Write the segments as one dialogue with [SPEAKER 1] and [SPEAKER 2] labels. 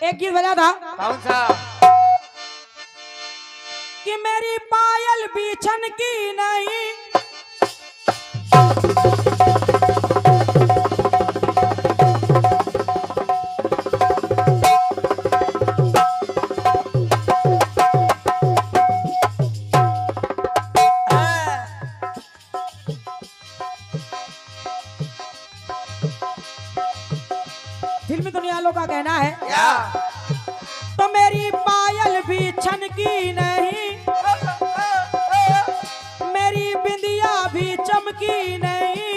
[SPEAKER 1] एक गीत बजा था।
[SPEAKER 2] कौन सा?
[SPEAKER 1] कि मेरी पायल बीछन की नहीं, फिल्मी दुनिया वालों का कहना है
[SPEAKER 2] क्या?
[SPEAKER 1] तो मेरी पायल बीछन की नहीं, मेरी बिंदिया भी चमकी नहीं,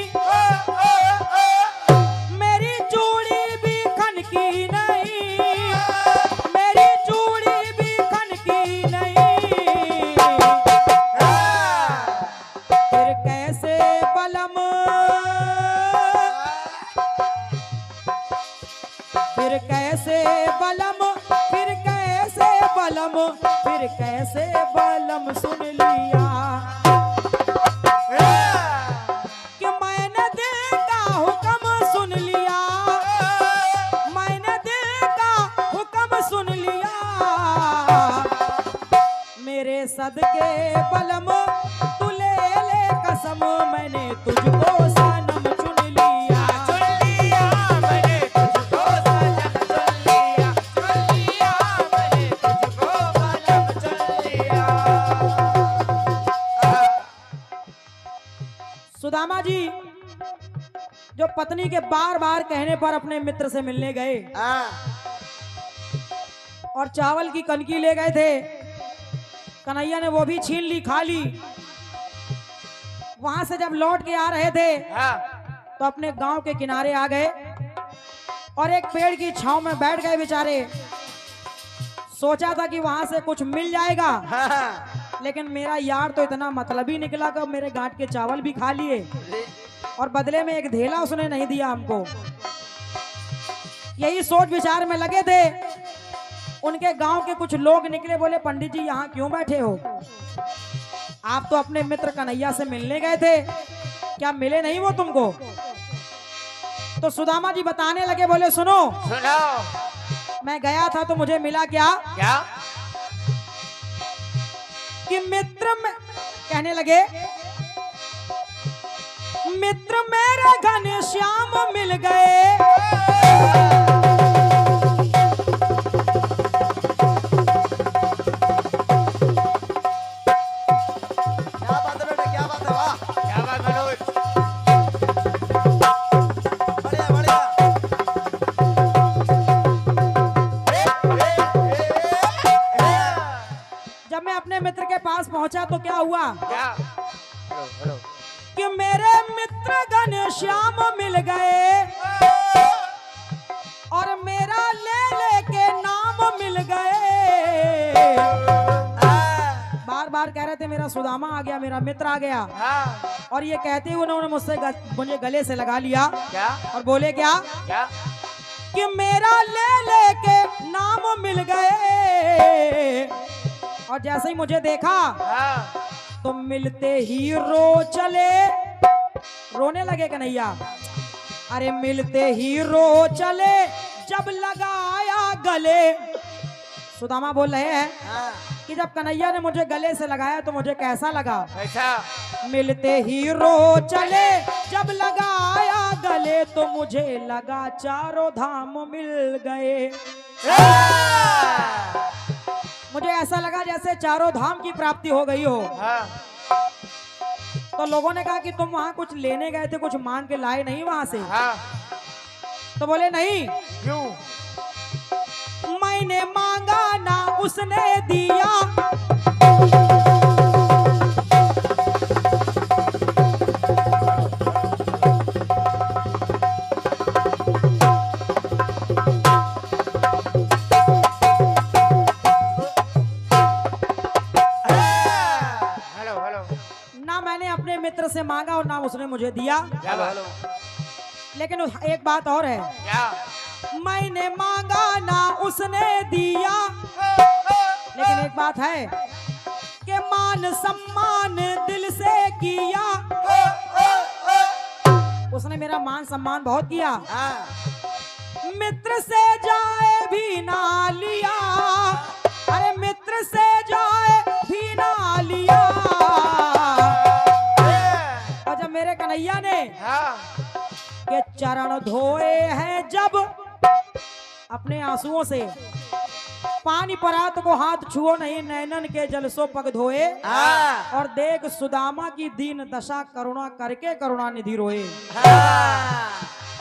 [SPEAKER 1] मेरी चूड़ी भी खनकी नहीं, मेरी चूड़ी भी खनकी नहीं। फिर कैसे बलम, फिर कैसे बलम, फिर कैसे बलम, फिर कैसे बलम सुन लिया कि मैंने दिल का हुक्म सुन लिया, मैंने दिल का हुक्म सुन लिया। मेरे सदके बलम तू ले ले कसम, मैंने तुझको सनम चुन लिया।
[SPEAKER 2] मैंने तुझको सनम चुन लिया, मैंने तुझको सनम चुन लिया।
[SPEAKER 1] सुदामा जी जो पत्नी के बार बार कहने पर अपने मित्र से मिलने गए और चावल की कनकी ले गए थे, कन्हैया ने वो भी छीन ली, खा ली। वहां से जब लौट के आ रहे थे तो अपने गांव के किनारे आ गए और एक पेड़ की छांव में बैठ गए बेचारे। सोचा था कि वहां से कुछ मिल जाएगा, लेकिन मेरा यार तो इतना मतलबी निकला कि मेरे गांठ के चावल भी खा लिए और बदले में एक धेला उसने नहीं दिया हमको। यही सोच विचार में लगे थे, उनके गांव के कुछ लोग निकले, बोले पंडित जी यहाँ क्यों बैठे हो? आप तो अपने मित्र कन्हैया से मिलने गए थे, क्या मिले नहीं वो तुमको? तो सुदामा जी बताने लगे, बोले सुनो मैं गया था तो मुझे मिला क्या?
[SPEAKER 2] क्या?
[SPEAKER 1] कि मित्र में कहने लगे, मित्र मेरे घनश्याम मिल गए,
[SPEAKER 2] क्या बात है बेटा, क्या बात है? वाह, क्या बात मनोज, बढ़िया बढ़िया।
[SPEAKER 1] जब मैं अपने मित्र के पास पहुंचा तो क्या हुआ?
[SPEAKER 2] क्या? Hello hello.
[SPEAKER 1] कि मेरे मित्र घनश्याम मिल गए और मेरा ले लेके नाम मिल गए। बार बार कह रहे थे मेरा सुदामा आ गया, मेरा मित्र आ गया, और ये कहते हुए उन्होंने मुझे गले से लगा लिया।
[SPEAKER 2] क्या?
[SPEAKER 1] और बोले क्या?
[SPEAKER 2] क्या?
[SPEAKER 1] कि मेरा ले लेके नाम मिल गए। और जैसे ही मुझे देखा तो मिलते ही रो चले, रोने लगे कन्हैया। अरे मिलते ही रो चले जब लगाया गले। सुदामा बोल रहे हैं कि जब कन्हैया ने मुझे गले से लगाया तो मुझे कैसा लगा?
[SPEAKER 2] कैसा?
[SPEAKER 1] मिलते ही रो चले जब लगाया गले तो मुझे लगा चारों धाम मिल गए। मुझे ऐसा लगा जैसे चारों धाम की प्राप्ति हो गई हो। तो लोगों ने कहा कि तुम वहां कुछ लेने गए थे, कुछ मांग के लाए नहीं वहां से? तो बोले नहीं।
[SPEAKER 2] क्यों?
[SPEAKER 1] मैंने मांगा ना उसने दिया, ना मैंने अपने मित्र से मांगा और ना उसने मुझे दिया।
[SPEAKER 2] क्या बात?
[SPEAKER 1] लेकिन एक बात और है,
[SPEAKER 2] क्या?
[SPEAKER 1] मैंने मांगा ना उसने दिया, लेकिन एक बात है कि मान सम्मान दिल से किया। उसने मेरा मान सम्मान बहुत किया, मित्र से जाए भी ना लिया, अरे मित्र से जाए भी ना लिया। और जब मेरे कन्हैया ने के चरण धोए हैं जब, अपने आंसुओं से पानी परात को हाथ छुओ नहीं, नैनन के जल सो पग धोए। और देख सुदामा की दीन दशा करुणा करके करुणा निधि रोए।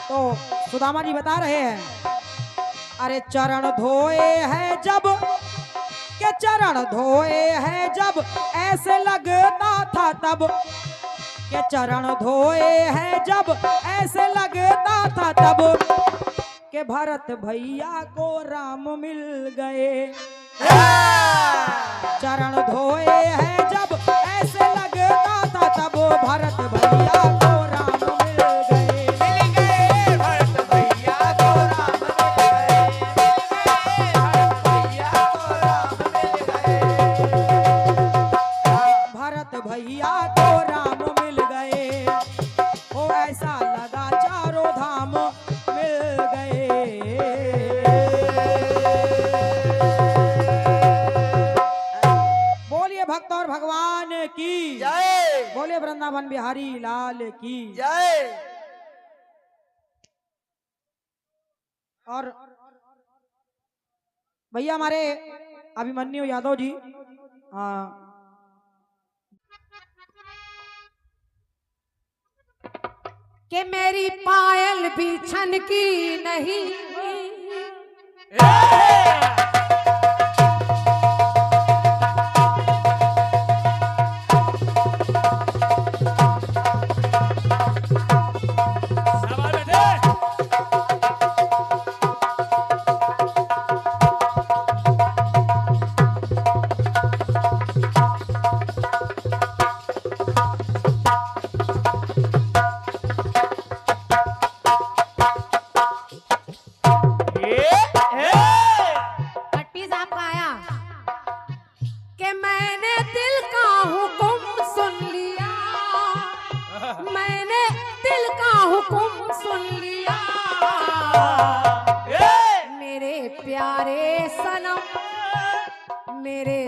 [SPEAKER 1] तो सुदामा जी बता रहे हैं, अरे चरण धोए हैं जब, के चरण धोए हैं जब, ऐसे लगता था तब, के चरण धोए हैं जब, ऐसे लगता था तब, के भरत भैया को राम मिल गए। चरण धोए हैं जब, ऐसे लगता था तब, भरत भैया को राम मिल गए।
[SPEAKER 2] भरत भैया को राम मिल गए।
[SPEAKER 1] भरत भैया को राम मिल गए। ओ ऐसा लगा चारों धाम मिल गए। बोलिए भक्त और भगवान की
[SPEAKER 2] जय,
[SPEAKER 1] बोले वृंदावन बिहारी लाल की
[SPEAKER 2] जय।
[SPEAKER 1] और भैया हमारे अभिमन्यु यादव जी,
[SPEAKER 3] कि मेरी पायल भी छन की नहीं,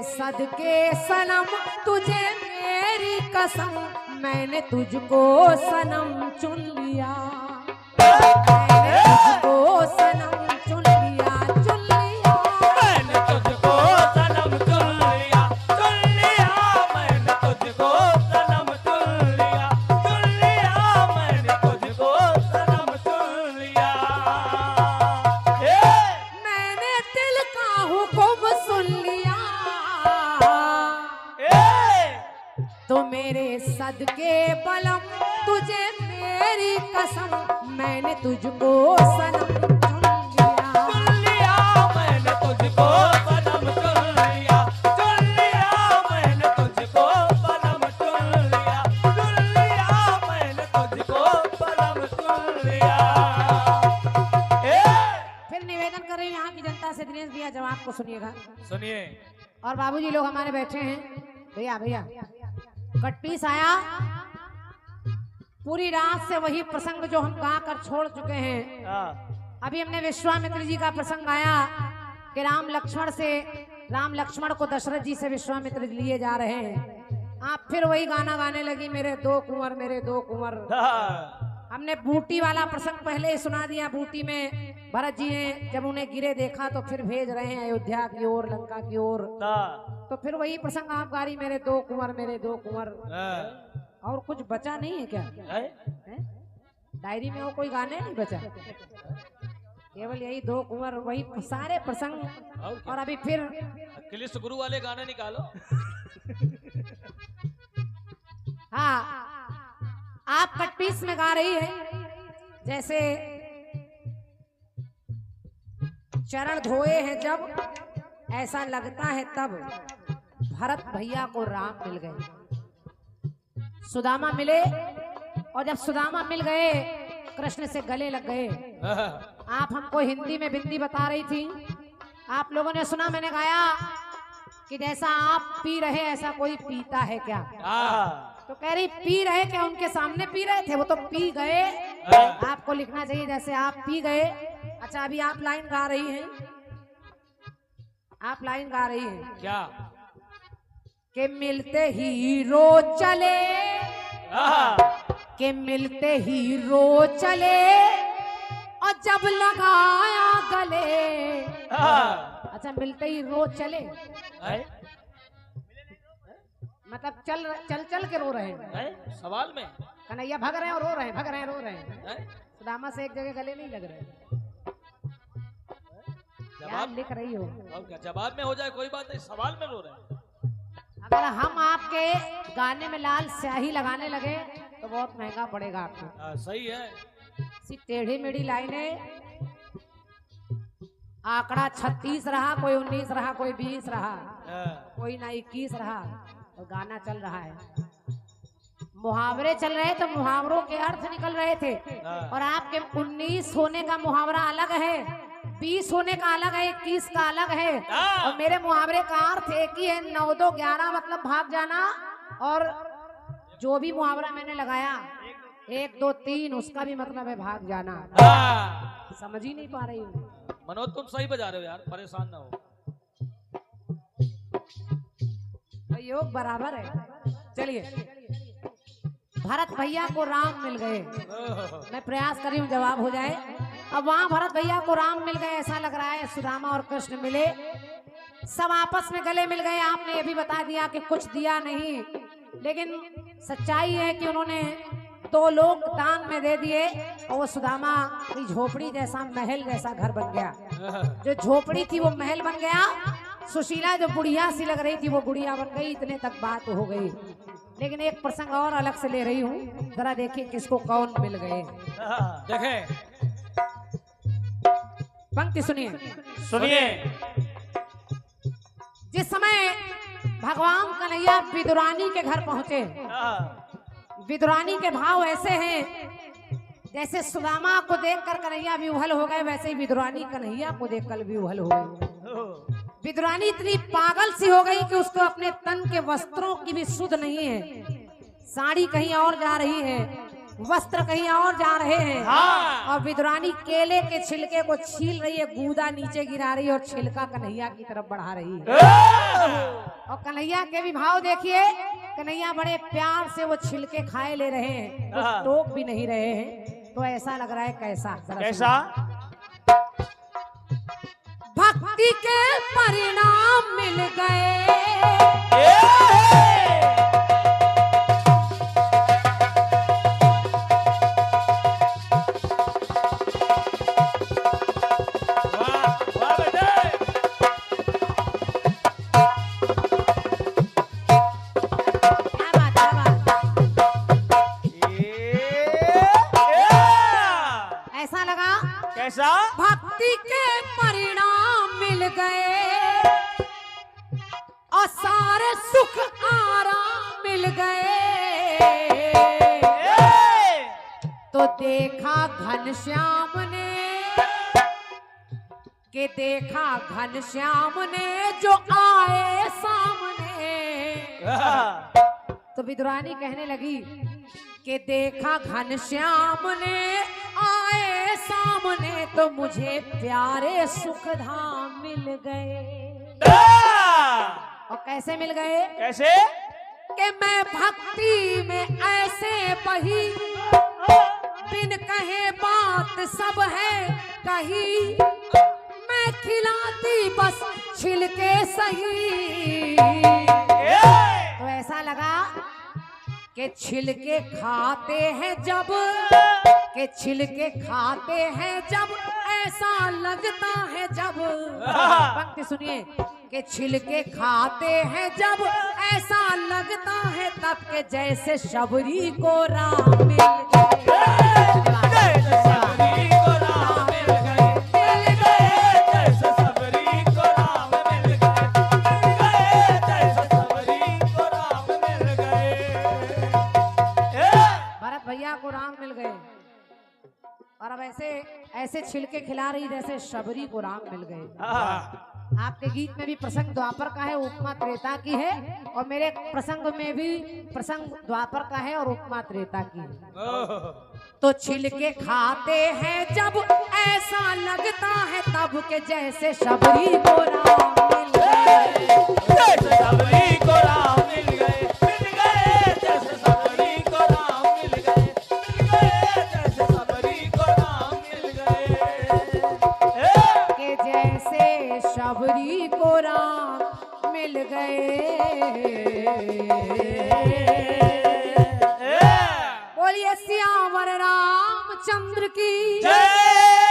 [SPEAKER 3] सदके सनम तुझे मेरी कसम, मैंने तुझको सनम चुन लिया, मैंने तुझको सनम चुन लिया, चुन लिया,
[SPEAKER 4] मैंने तुझको सनम चुन लिया, चुन लिया, मैंने तुझको सनम चुन लिया, चुन लिया, मैंने तुझको सनम चुन लिया।
[SPEAKER 3] मैंने दिल का हुक्म सुन लिया, तो मेरे सदके बलम तुझे मेरी कसम, मैंने तुझको सनम चुन लिया,
[SPEAKER 4] चुन लिया, मैंने तुझको सनम चुन लिया, चुन लिया, मैंने तुझको सनम चुन लिया, चुन लिया, मैंने तुझको सनम चुन लिया।
[SPEAKER 3] फिर निवेदन कर रही हूँ यहाँ की जनता से, दिनेश भैया जवाब को सुनिएगा।
[SPEAKER 4] सुनिए।
[SPEAKER 3] और बाबूजी लोग हमारे बैठे हैं। भैया भैया कटपीस आया, पूरी रात से वही प्रसंग जो हम गा कर छोड़ चुके हैं। अभी हमने विश्वामित्र जी का प्रसंग आया कि राम लक्ष्मण को दशरथ जी से विश्वामित्र लिए जा रहे हैं। आप फिर वही गाना गाने लगी, मेरे दो कुंवर, मेरे दो कुंवर। हमने बूटी वाला प्रसंग पहले ही सुना दिया। बूटी में भरत जी ने जब उन्हें गिरे देखा तो फिर भेज रहे हैं अयोध्या की ओर, लंका की ओर। तो फिर वही प्रसंग आप गा रही, मेरे दो कुंवर, मेरे दो कुंवर। और कुछ बचा नहीं है क्या? डायरी में वो कोई गाने नहीं बचा, केवल यही दो कुंवर, वही सारे प्रसंग। और अभी फिर
[SPEAKER 4] किलिस्ट गुरु वाले गाने निकालो।
[SPEAKER 3] हाँ, आप कटपीस में गा रही है, जैसे चरण धोए हैं जब, ऐसा लगता है तब, भरत भैया को राम मिल गए। सुदामा मिले, और जब सुदामा मिल गए कृष्ण से गले लग गए। आप हमको हिंदी में बिंदी बता रही थी, आप लोगों ने सुना, मैंने गाया कि जैसा आप पी रहे ऐसा कोई पीता है क्या? तो कह रही पी रहे क्या? उनके सामने पी रहे थे, वो तो पी गए आपको लिखना चाहिए जैसे आप पी गए। अच्छा अभी आप लाइन गा रही हैं, आप लाइन गा रही हैं
[SPEAKER 4] क्या?
[SPEAKER 3] कि मिलते हीरो चले, कि मिलते हीरो चले और जब लगाया गले। अच्छा मिलते ही रो चले मतलब चल के रो रहे हैं।
[SPEAKER 4] सवाल में
[SPEAKER 3] कन्हैया भग रहे हैं और रो रहे हैं, भग रहे हैं रो रहे हैं। सुदामा से एक जगह गले नहीं लग रहे। क्या
[SPEAKER 4] जवाब
[SPEAKER 3] लिख रही हो?
[SPEAKER 4] और क्या जवाब में हो जाए कोई बात नहीं, सवाल में रो रहे हैं।
[SPEAKER 3] अगर हम आपके गाने में लाल स्याही लगाने लगे तो बहुत महंगा पड़ेगा आपको।
[SPEAKER 4] सही है।
[SPEAKER 3] सी टेढ़ी मेढ़ी लाइनें, आंकड़ा 36 रहा, कोई 19 रहा, कोई 20 रहा, कोई ना 21 रहा, तो गाना चल रहा है। मुहावरे चल रहे तो मुहावरों के अर्थ निकल रहे थे। और आपके 19 होने का मुहावरा अलग है, 20 होने का अलग है, 21 का अलग है। और मेरे मुहावरे का अर्थ एक ही है, 9 2 11 मतलब भाग जाना। और जो भी मुहावरा मैंने लगाया 1 2 3 उसका भी मतलब है भाग जाना। समझ ही नहीं पा रही हूँ।
[SPEAKER 4] मनोज तुम सही बजा रहे हो यार, परेशान ना हो।
[SPEAKER 3] योग बराबर है। चलिए, भरत भैया को राम मिल गए। मैं प्रयास कर रही हूँ जवाब हो जाए। अब वहाँ भरत भैया को राम मिल गए, ऐसा लग रहा है सुदामा और कृष्ण मिले, सब आपस में गले मिल गए। आपने ये भी बता दिया कि कुछ दिया नहीं, लेकिन सच्चाई है कि उन्होंने 2 लोग दान में दे दिए और वो सुदामा की झोपड़ी जैसा महल जैसा घर बन गया। जो झोपड़ी थी वो महल बन गया। सुशीला जो बुढ़िया सी लग रही थी वो गुड़िया बन गई। इतने तक बात हो गई। लेकिन एक प्रसंग और अलग से ले रही हूँ, जरा देखिए किसको कौन मिल गए।
[SPEAKER 4] देखें,
[SPEAKER 3] पंक्ति सुनिए।
[SPEAKER 4] सुनिए।
[SPEAKER 3] जिस समय भगवान कन्हैया विदुरानी के घर पहुंचे, विदुरानी के भाव ऐसे हैं जैसे सुदामा को देखकर कन्हैया विह्वल हो गए, वैसे ही विदुरानी कन्हैया को देखकर विह्वल हो गई। विदुरानी इतनी पागल सी हो गई कि उसको अपने तन के वस्त्रों की भी सुध नहीं है। साड़ी कहीं और जा रही है, वस्त्र कहीं और जा रहे हैं। और विदुरानी केले के छिलके को छील रही है, गूदा नीचे गिरा रही है और छिलका कन्हैया की तरफ बढ़ा रही है। और कन्हैया के भी भाव देखिए, कन्हैया बड़े प्यार से वो छिलके खाए ले रहे हैं, कुछ टोक भी नहीं रहे हैं। तो ऐसा लग रहा है कैसा
[SPEAKER 2] कैसा?
[SPEAKER 3] भक्ति के परिणाम मिल गए। ऐसा लगा
[SPEAKER 2] कैसा?
[SPEAKER 3] भक्ति के परिणाम मिल गए और सारे सुख आराम मिल गए। तो देखा घनश्याम ने, के देखा घनश्याम ने जो आए सामने। तो विदुरानी कहने लगी कि देखा घनश्याम ने आए सामने, तो मुझे प्यारे सुख धाम मिल गए। और कैसे मिल गए?
[SPEAKER 2] कैसे?
[SPEAKER 3] कि मैं भक्ति में ऐसे बही, बिन कहे बात सब है कही, मैं खिलाती बस छिलके सही। तो ऐसा लगा कि छिलके खाते हैं जब, के छिलके खाते हैं जब, ऐसा लगता है जब। पंक्ति सुनिए, के छिलके खाते हैं जब, ऐसा लगता है तब के जैसे शबरी को राम मिल गए। भरत भैया को राम मिल गए और अब ऐसे ऐसे छिलके खिला रही जैसे शबरी को राम मिल गए। आपके गीत में भी प्रसंग द्वापर का है, उपमा त्रेता की है, और मेरे प्रसंग में भी प्रसंग द्वापर का है और उपमा त्रेता की है। तो छिल के खाते हैं जब ऐसा लगता है तब के जैसे शबरी को राम मिल गए।
[SPEAKER 4] जैसे सबरी को राम मिल गए, जैसे सबरी को राम मिल गए, जैसे सबरी को राम मिल गए।
[SPEAKER 3] के जैसे शबरी को राम मिल गए। बोलिए सियावर रामचंद्र की
[SPEAKER 4] जय।